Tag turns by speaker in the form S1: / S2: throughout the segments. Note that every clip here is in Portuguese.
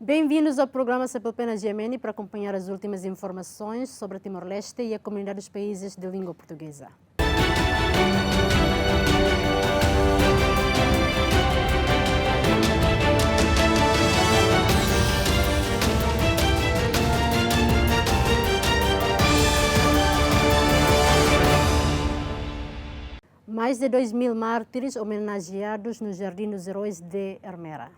S1: Bem-vindos ao programa CPLP Gemini para acompanhar as últimas informações sobre Timor-Leste e a comunidade dos países de língua portuguesa. Mais de 2.000 mártires homenageados no Jardim dos Heróis de Ermera.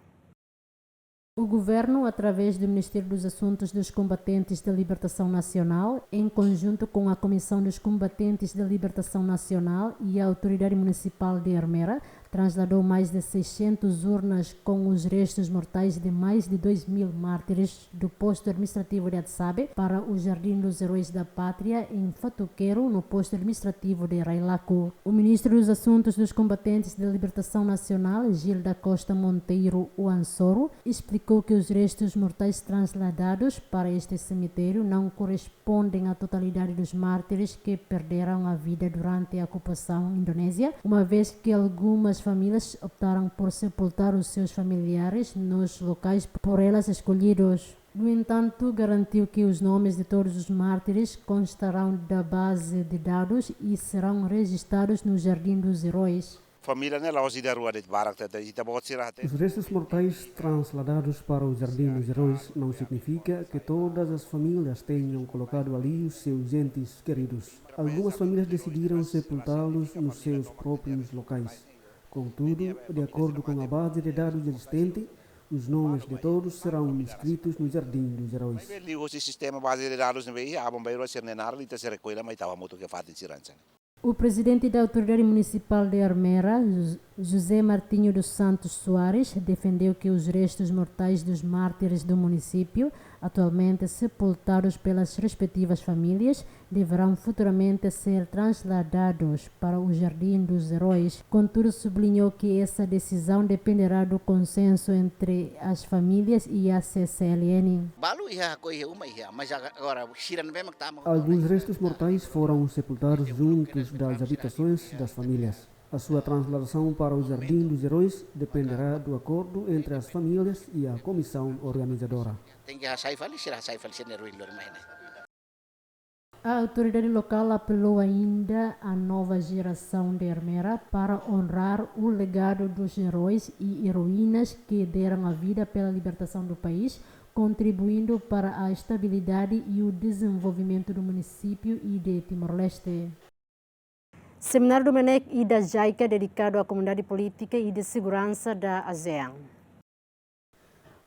S1: O governo, através do Ministério dos Assuntos dos Combatentes da Libertação Nacional, em conjunto com a Comissão dos Combatentes da Libertação Nacional e a Autoridade Municipal de Ermera, trasladou mais de 600 urnas com os restos mortais de mais de 2.000 mártires do posto administrativo de Atsabe para o Jardim dos Heróis da Pátria em Fatuqueiro, no posto administrativo de Railaco. O Ministro dos Assuntos dos Combatentes da Libertação Nacional, Gil da Costa Monteiro Uansoro, explicou que os restos mortais transladados para este cemitério não correspondem à totalidade dos mártires que perderam a vida durante a ocupação indonésia, uma vez que algumas famílias optaram por sepultar os seus familiares nos locais por elas escolhidos. No entanto, garantiu que os nomes de todos os mártires constarão da base de dados e serão registrados no Jardim dos Heróis.
S2: Os restos mortais transladados para o Jardim dos Heróis não significa que todas as famílias tenham colocado ali os seus entes queridos. Algumas famílias decidiram sepultá-los nos seus próprios locais. Contudo, de acordo com a base de dados existente, os nomes de todos serão inscritos no Jardim dos Heróis.
S1: O presidente da Autoridade Municipal de Ermera, José Martinho dos Santos Soares, defendeu que os restos mortais dos mártires do município, atualmente sepultados pelas respectivas famílias, deverão futuramente ser transladados para o Jardim dos Heróis. Contudo, sublinhou que essa decisão dependerá do consenso entre as famílias e a CCLN.
S2: Alguns restos mortais foram sepultados juntos das habitações das famílias. A sua transladação para o Jardim dos Heróis dependerá do acordo entre as famílias e a comissão organizadora.
S1: A autoridade local apelou ainda à nova geração de Ermera para honrar o legado dos heróis e heroínas que deram a vida pela libertação do país, contribuindo para a estabilidade e o desenvolvimento do município e de Timor-Leste. Seminário do MENEC e da JICA dedicado à comunidade política e de segurança da ASEAN.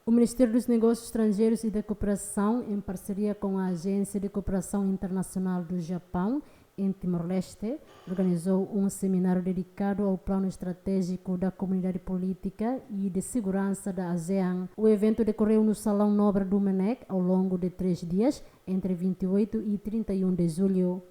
S1: O Ministério dos Negócios Estrangeiros e da Cooperação, em parceria com a Agência de Cooperação Internacional do Japão, em Timor-Leste, organizou um seminário dedicado ao plano estratégico da comunidade política e de segurança da ASEAN. O evento decorreu no Salão Nobre do MENEC ao longo de 3 dias, entre 28 e 31 de julho.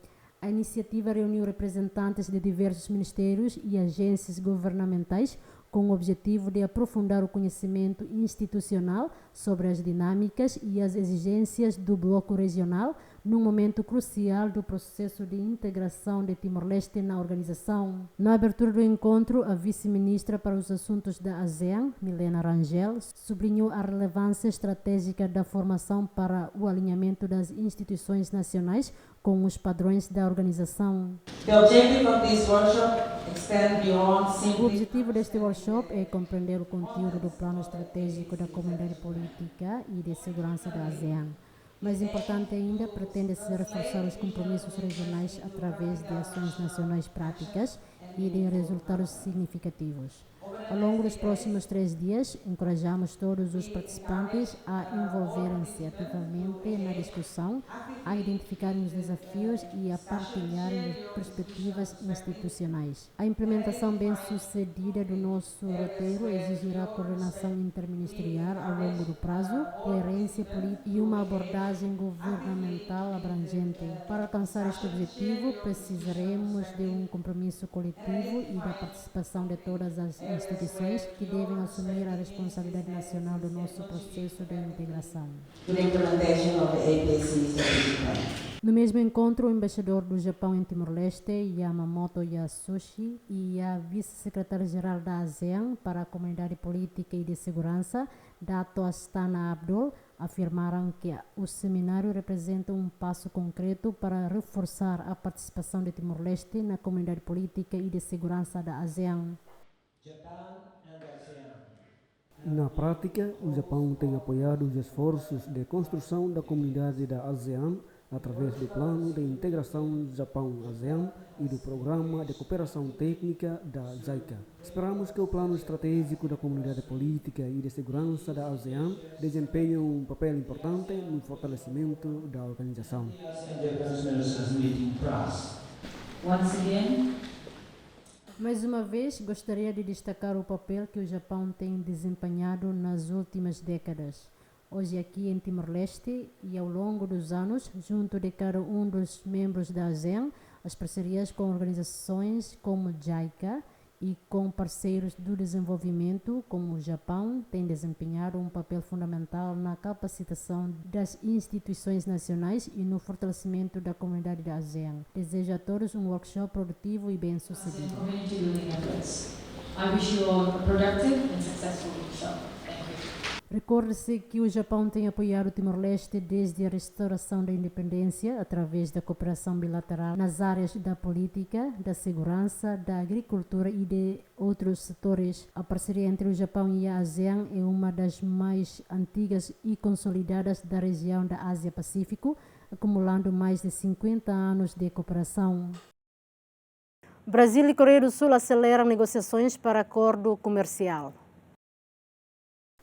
S1: A iniciativa reuniu representantes de diversos ministérios e agências governamentais com o objetivo de aprofundar o conhecimento institucional sobre as dinâmicas e as exigências do bloco regional num momento crucial do processo de integração de Timor-Leste na organização. Na abertura do encontro, a vice-ministra para os assuntos da ASEAN, Milena Rangel, sublinhou a relevância estratégica da formação para o alinhamento das instituições nacionais com os padrões da organização. O objetivo deste workshop é compreender o conteúdo do plano estratégico da comunidade política e de segurança da ASEAN. Mais importante ainda, pretende-se reforçar os compromissos regionais através de ações nacionais práticas e de resultados significativos. Ao longo dos próximos 3 dias, encorajamos todos os participantes a envolverem-se ativamente na discussão, a identificarem os desafios e a partilharem perspectivas institucionais. A implementação bem-sucedida do nosso roteiro exigirá coordenação interministerial ao longo do prazo, coerência política e uma abordagem governamental abrangente. Para alcançar este objetivo, precisaremos de um compromisso coletivo e da participação de todas as instituições que devem assumir a responsabilidade nacional do nosso processo de integração. No mesmo encontro, o embaixador do Japão em Timor-Leste, Yamamoto Yasushi, e a vice-secretária-geral da ASEAN para a Comunidade Política e de Segurança, Dato Astana Abdul, afirmaram que o seminário representa um passo concreto para reforçar a participação de Timor-Leste na comunidade política e de segurança da ASEAN.
S2: Na prática, o Japão tem apoiado os esforços de construção da comunidade da ASEAN através do Plano de Integração Japão-ASEAN e do Programa de Cooperação Técnica da JICA. Esperamos que o Plano Estratégico da Comunidade Política e de Segurança da ASEAN desempenhe um papel importante no fortalecimento da organização.
S1: Mais uma vez, gostaria de destacar o papel que o Japão tem desempenhado nas últimas décadas. Hoje aqui em Timor-Leste e ao longo dos anos, junto de cada um dos membros da ASEAN, as parcerias com organizações como JICA e com parceiros do desenvolvimento como o Japão têm desempenhado um papel fundamental na capacitação das instituições nacionais e no fortalecimento da comunidade da ASEAN. Desejo a todos um workshop produtivo e bem-sucedido. I wish you all a productive and successful workshop. Recorde-se que o Japão tem apoiado o Timor-Leste desde a restauração da independência através da cooperação bilateral nas áreas da política, da segurança, da agricultura e de outros setores. A parceria entre o Japão e a ASEAN é uma das mais antigas e consolidadas da região da Ásia-Pacífico, acumulando mais de 50 anos de cooperação. Brasil e Coreia do Sul aceleram negociações para acordo comercial.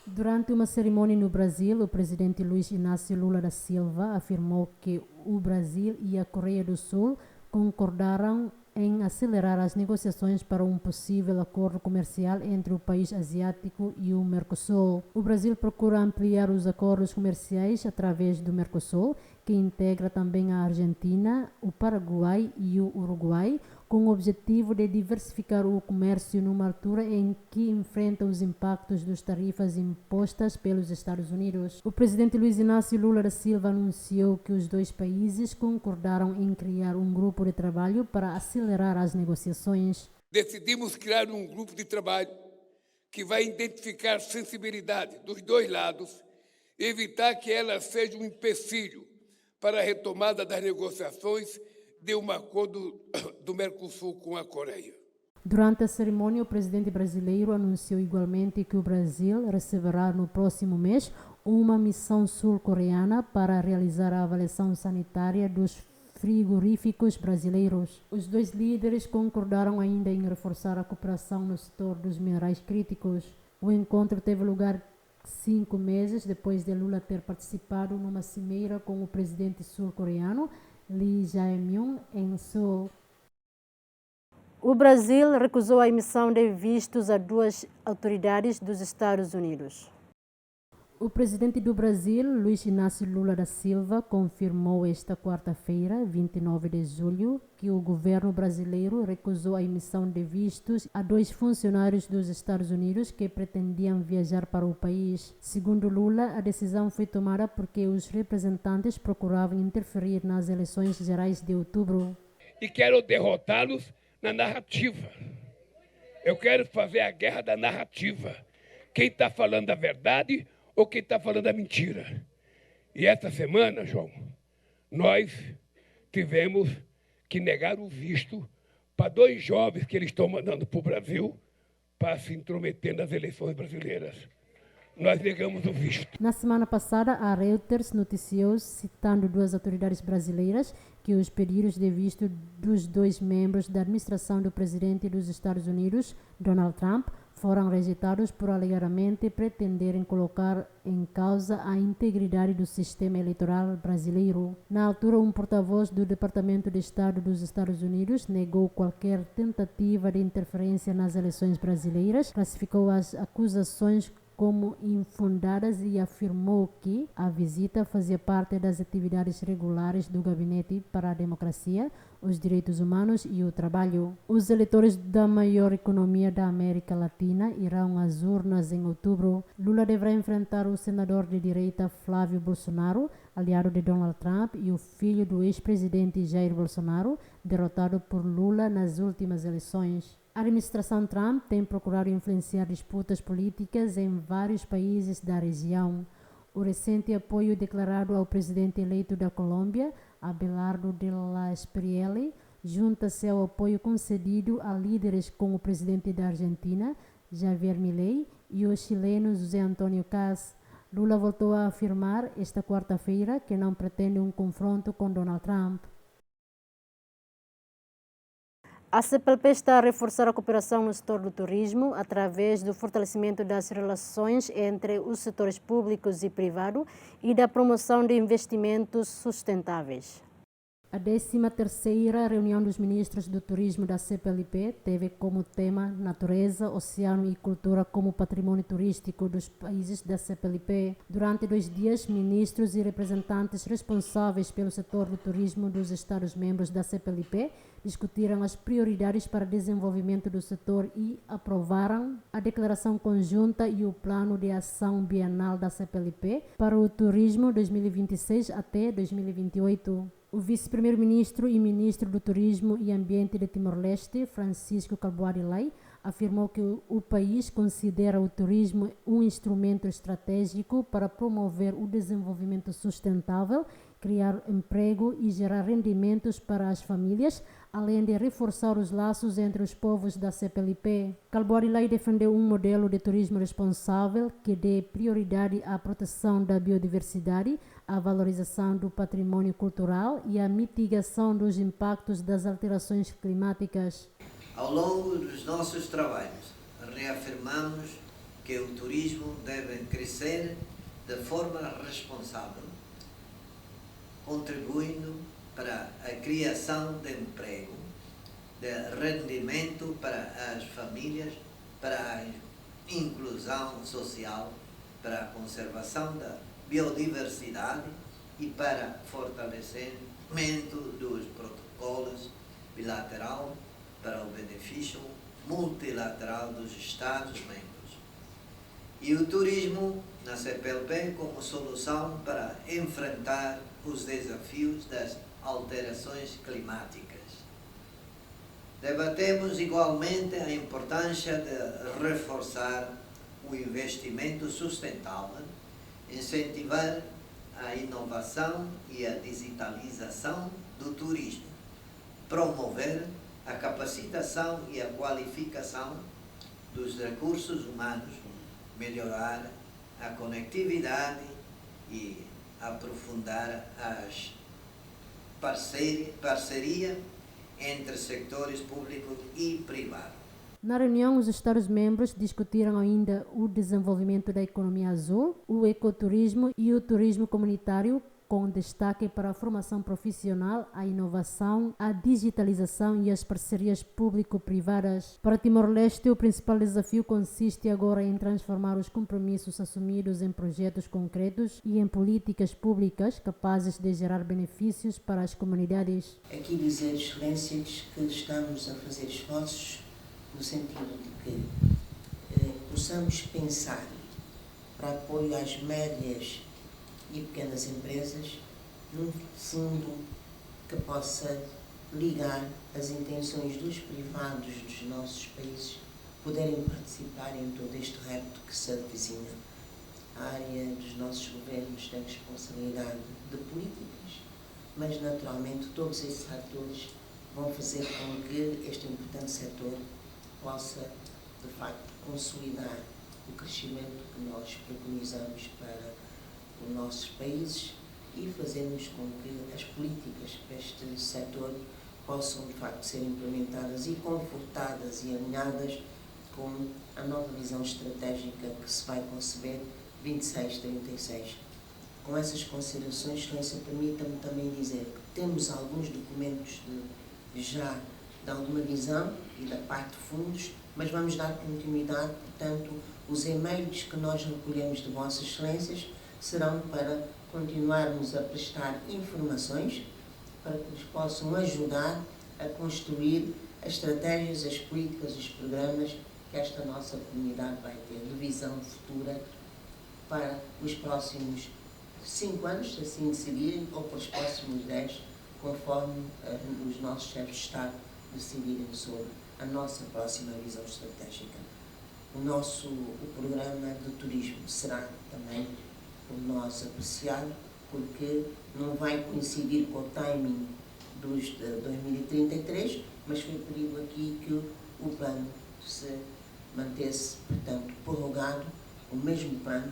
S1: Durante uma cerimônia no Brasil, o presidente Luiz Inácio Lula da Silva afirmou que o Brasil e a Coreia do Sul concordaram em acelerar as negociações para um possível acordo comercial entre o país asiático e o Mercosul. O Brasil procura ampliar os acordos comerciais através do Mercosul, que integra também a Argentina, o Paraguai e o Uruguai, com o objetivo de diversificar o comércio numa altura em que enfrenta os impactos das tarifas impostas pelos Estados Unidos. O presidente Luiz Inácio Lula da Silva anunciou que os dois países concordaram em criar um grupo de trabalho para acelerar as negociações.
S3: Decidimos criar um grupo de trabalho que vai identificar sensibilidade dos dois lados e evitar que ela seja um empecilho para a retomada das negociações de um acordo do Mercosul com a Coreia.
S1: Durante a cerimônia, o presidente brasileiro anunciou igualmente que o Brasil receberá no próximo mês uma missão sul-coreana para realizar a avaliação sanitária dos frigoríficos brasileiros. Os dois líderes concordaram ainda em reforçar a cooperação no setor dos minerais críticos. O encontro teve lugar 5 meses depois de Lula ter participado numa cimeira com o presidente sul-coreano Lee Jae-myung em Seul. O Brasil recusou a emissão de vistos a duas autoridades dos Estados Unidos. O presidente do Brasil, Luiz Inácio Lula da Silva, confirmou esta quarta-feira, 29 de julho, que o governo brasileiro recusou a emissão de vistos a dois funcionários dos Estados Unidos que pretendiam viajar para o país. Segundo Lula, a decisão foi tomada porque os representantes procuravam interferir nas eleições gerais de outubro.
S3: E quero derrotá-los na narrativa. Eu quero fazer a guerra da narrativa. Quem está falando a verdade ou quem está falando a mentira. E essa semana, João, nós tivemos que negar o visto para dois jovens que eles estão mandando para o Brasil para se intrometer nas eleições brasileiras. Nós negamos o visto.
S1: Na semana passada, a Reuters noticiou, citando duas autoridades brasileiras, que os pedidos de visto dos dois membros da administração do presidente dos Estados Unidos, Donald Trump, foram rejeitados por alegadamente pretenderem colocar em causa a integridade do sistema eleitoral brasileiro. Na altura, um porta-voz do Departamento de Estado dos Estados Unidos negou qualquer tentativa de interferência nas eleições brasileiras, classificou as acusações como infundadas e afirmou que a visita fazia parte das atividades regulares do Gabinete para a Democracia, os Direitos Humanos e o Trabalho. Os eleitores da maior economia da América Latina irão às urnas em outubro. Lula deverá enfrentar o senador de direita Flávio Bolsonaro, aliado de Donald Trump, e o filho do ex-presidente Jair Bolsonaro, derrotado por Lula nas últimas eleições. A administração Trump tem procurado influenciar disputas políticas em vários países da região. O recente apoio declarado ao presidente eleito da Colômbia, Abelardo de la Espriella, junta-se ao apoio concedido a líderes como o presidente da Argentina, Javier Milei, e o chileno José Antonio Caz. Lula voltou a afirmar esta quarta-feira que não pretende um confronto com Donald Trump. A CPLP está a reforçar a cooperação no setor do turismo através do fortalecimento das relações entre os setores públicos e privado e da promoção de investimentos sustentáveis. A 13ª reunião dos ministros do turismo da CPLP teve como tema Natureza, Oceano e Cultura como patrimônio turístico dos países da CPLP. Durante 2 dias, ministros e representantes responsáveis pelo setor do turismo dos Estados-membros da CPLP discutiram as prioridades para o desenvolvimento do setor e aprovaram a declaração conjunta e o plano de ação bienal da CPLP para o turismo 2026 até 2028. O vice-primeiro-ministro e ministro do Turismo e Ambiente de Timor-Leste, Francisco Calbuari Lai, afirmou que o país considera o turismo um instrumento estratégico para promover o desenvolvimento sustentável, criar emprego e gerar rendimentos para as famílias, além de reforçar os laços entre os povos da CPLP. Calbuari Lai defendeu um modelo de turismo responsável que dê prioridade à proteção da biodiversidade, à valorização do patrimônio cultural e à mitigação dos impactos das alterações climáticas.
S4: Ao longo dos nossos trabalhos, reafirmamos que o turismo deve crescer de forma responsável, contribuindo para a criação de emprego, de rendimento para as famílias, para a inclusão social, para a conservação da biodiversidade e para fortalecimento dos protocolos bilateral para o benefício multilateral dos Estados-membros. E o turismo na CPLP como solução para enfrentar os desafios das alterações climáticas. Debatemos igualmente a importância de reforçar o investimento sustentável, incentivar a inovação e a digitalização do turismo, promover a capacitação e a qualificação dos recursos humanos, melhorar a conectividade e aprofundar as parceria entre sectores públicos e privados.
S1: Na reunião, os Estados-membros discutiram ainda o desenvolvimento da economia azul, o ecoturismo e o turismo comunitário, com destaque para a formação profissional, a inovação, a digitalização e as parcerias público-privadas. Para Timor-Leste, o principal desafio consiste agora em transformar os compromissos assumidos em projetos concretos e em políticas públicas capazes de gerar benefícios para as comunidades.
S5: Aqui dizer, Excelências, que estamos a fazer esforços no sentido de que possamos pensar para apoio às médias e pequenas empresas, num fundo que possa ligar as intenções dos privados dos nossos países poderem participar em todo este repto que se avizinha. A área dos nossos governos tem responsabilidade de políticas, mas naturalmente todos esses atores vão fazer com que este importante setor possa, de facto, consolidar o crescimento que nós preconizamos para os nossos países e fazermos com que as políticas para este setor possam, de facto, ser implementadas e confortadas e alinhadas com a nova visão estratégica que se vai conceber 26-36. Com essas considerações, Excelência, permita-me também dizer que temos alguns documentos já de alguma visão e da parte de fundos, mas vamos dar continuidade, portanto, Os e-mails que nós recolhemos de Vossas Excelências serão para continuarmos a prestar informações para que nos possam ajudar a construir as estratégias, as políticas, os programas que esta nossa comunidade vai ter de visão futura para os próximos 5 anos, se assim decidirem, ou para os próximos 10, conforme os nossos chefes de Estado decidirem sobre a nossa próxima visão estratégica. O programa de turismo será também por nós apreciado, porque não vai coincidir com o timing de 2033, mas foi pedido aqui que o plano se mantesse, portanto, prorrogado, o mesmo plano,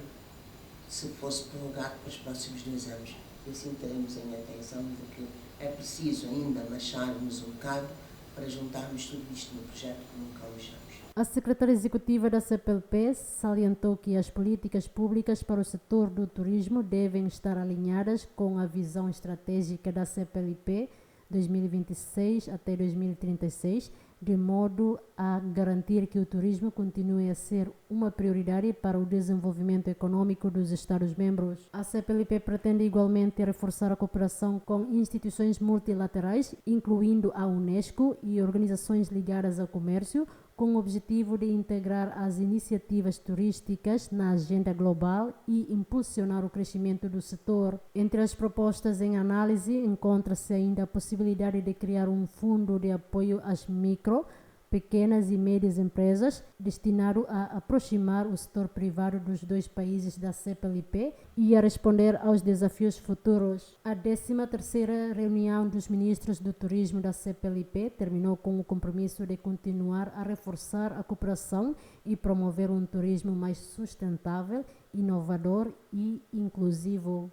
S5: se fosse prorrogado para os próximos 2 anos. E assim teremos em atenção de que é preciso ainda macharmos um bocado para juntarmos tudo isto no projeto que nunca almejamos.
S1: A secretária executiva da CPLP salientou que as políticas públicas para o setor do turismo devem estar alinhadas com a visão estratégica da CPLP 2026 até 2036, de modo a garantir que o turismo continue a ser uma prioridade para o desenvolvimento econômico dos Estados-membros. A CPLP pretende igualmente reforçar a cooperação com instituições multilaterais, incluindo a Unesco e organizações ligadas ao comércio, com o objetivo de integrar as iniciativas turísticas na agenda global e impulsionar o crescimento do setor. Entre as propostas em análise, encontra-se ainda a possibilidade de criar um fundo de apoio às micro, pequenas e médias empresas, destinado a aproximar o setor privado dos 2 países da CPLP e a responder aos desafios futuros. A 13ª reunião dos ministros do turismo da CPLP terminou com o compromisso de continuar a reforçar a cooperação e promover um turismo mais sustentável, inovador e inclusivo.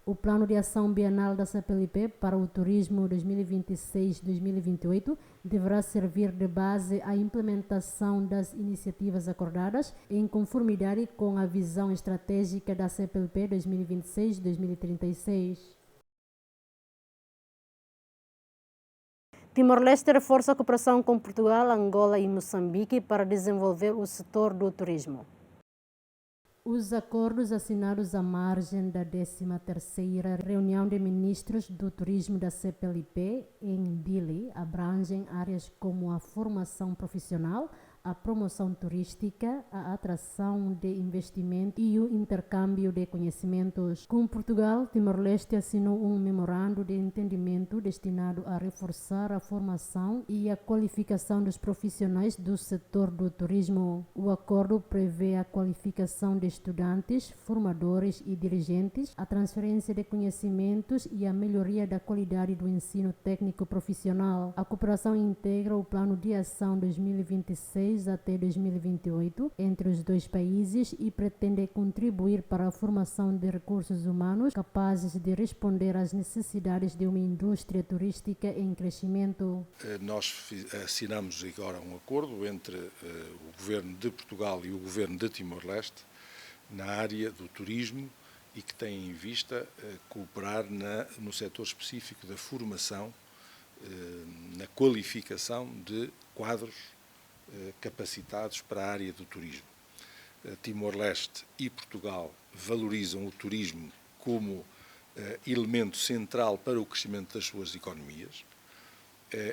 S1: O Plano de Ação Bienal da CPLP para o Turismo 2026-2028 deverá servir de base à implementação das iniciativas acordadas em conformidade com a visão estratégica da CPLP 2026-2036. Timor-Leste reforça a cooperação com Portugal, Angola e Moçambique para desenvolver o setor do turismo. Os acordos assinados à margem da 13ª reunião de ministros do turismo da CPLP em Dili abrangem áreas como a formação profissional, a promoção turística, a atração de investimento e o intercâmbio de conhecimentos. Com Portugal, Timor-Leste assinou um memorando de entendimento destinado a reforçar a formação e a qualificação dos profissionais do setor do turismo. O acordo prevê a qualificação de estudantes, formadores e dirigentes, a transferência de conhecimentos e a melhoria da qualidade do ensino técnico profissional. A cooperação integra o Plano de Ação 2026 até 2028 entre os 2 países e pretende contribuir para a formação de recursos humanos capazes de responder às necessidades de uma indústria turística em crescimento.
S6: Nós assinamos agora um acordo entre o Governo de Portugal e o Governo de Timor-Leste na área do turismo e que tem em vista cooperar no setor específico da formação, na qualificação de quadros capacitados para a área do turismo. Timor-Leste e Portugal valorizam o turismo como elemento central para o crescimento das suas economias.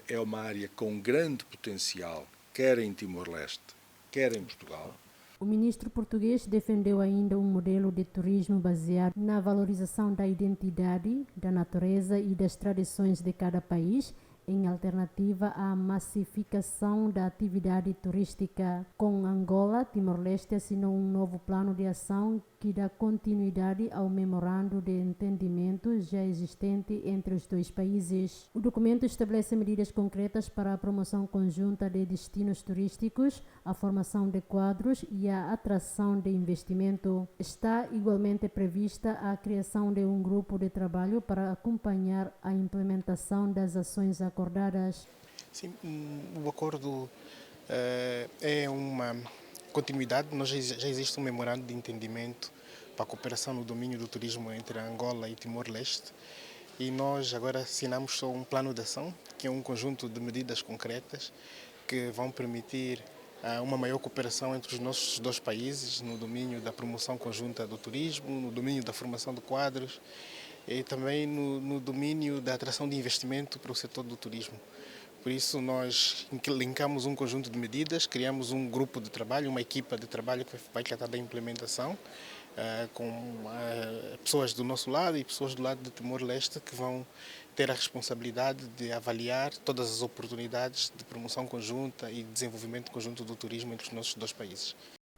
S6: É uma área com grande potencial, quer em Timor-Leste, quer em Portugal.
S1: O ministro português defendeu ainda um modelo de turismo baseado na valorização da identidade, da natureza e das tradições de cada país, em alternativa à massificação da atividade turística. Com Angola, Timor-Leste assinou um novo plano de ação que dá continuidade ao memorando de entendimento já existente entre os 2 países. O documento estabelece medidas concretas para a promoção conjunta de destinos turísticos, a formação de quadros e a atração de investimento. Está igualmente prevista a criação de um grupo de trabalho para acompanhar a implementação das ações acordadas.
S7: Sim, o acordo é uma continuidade. Já existe um memorando de entendimento para a cooperação no domínio do turismo entre Angola e Timor-Leste e nós agora assinamos só um plano de ação, que é um conjunto de medidas concretas que vão permitir uma maior cooperação entre os nossos dois países no domínio da promoção conjunta do turismo, no domínio da formação de quadros e também no domínio da atração de investimento para o setor do turismo. Por isso, nós linkamos um conjunto de medidas, criamos um grupo de trabalho, uma equipa de trabalho que vai tratar da implementação, com pessoas do nosso lado e pessoas do lado de Timor-Leste que vão ter a responsabilidade de avaliar todas as oportunidades de promoção conjunta e desenvolvimento conjunto do turismo entre os nossos dois países.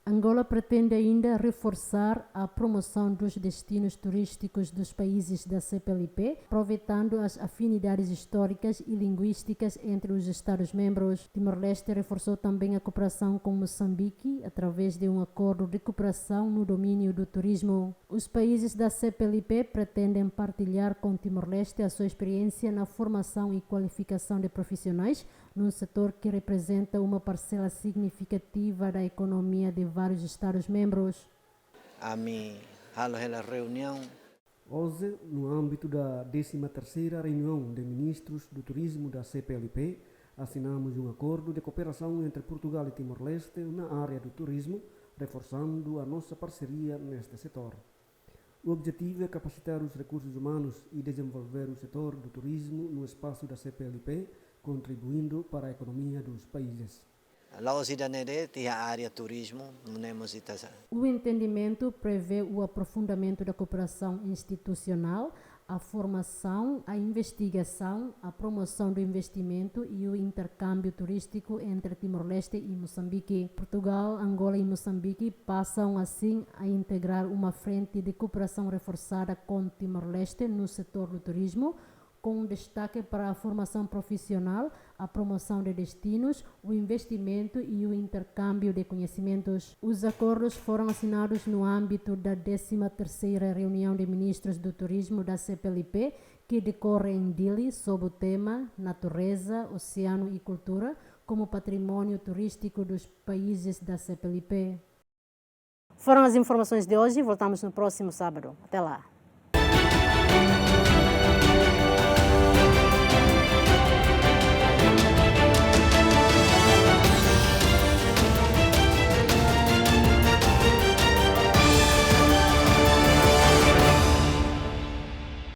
S1: Angola pretende ainda reforçar a promoção dos destinos turísticos dos países da CPLP, aproveitando as afinidades históricas e linguísticas entre os Estados-membros. Timor-Leste reforçou também a cooperação com Moçambique através de um acordo de cooperação no domínio do turismo. Os países da CPLP pretendem partilhar com Timor-Leste a sua experiência na formação e qualificação de profissionais num setor que representa uma parcela significativa da economia de vários Estados-membros.
S4: A reunião.
S2: Hoje, no âmbito da 13ª reunião de ministros do turismo da CPLP, assinamos um acordo de cooperação entre Portugal e Timor-Leste na área do turismo, reforçando a nossa parceria neste setor. O objetivo é capacitar os recursos humanos e desenvolver o setor do turismo no espaço da CPLP, contribuindo para a economia dos países.
S1: O entendimento prevê o aprofundamento da cooperação institucional, a formação, a investigação, a promoção do investimento e o intercâmbio turístico entre Timor-Leste e Moçambique. Portugal, Angola e Moçambique passam assim a integrar uma frente de cooperação reforçada com Timor-Leste no setor do turismo, com destaque para a formação profissional, a promoção de destinos, o investimento e o intercâmbio de conhecimentos. Os acordos foram assinados no âmbito da 13ª reunião de ministros do turismo da CPLP, que decorre em Dili sob o tema Natureza, Oceano e Cultura como patrimônio turístico dos países da CPLP. Foram as informações de hoje, voltamos no próximo sábado. Até lá.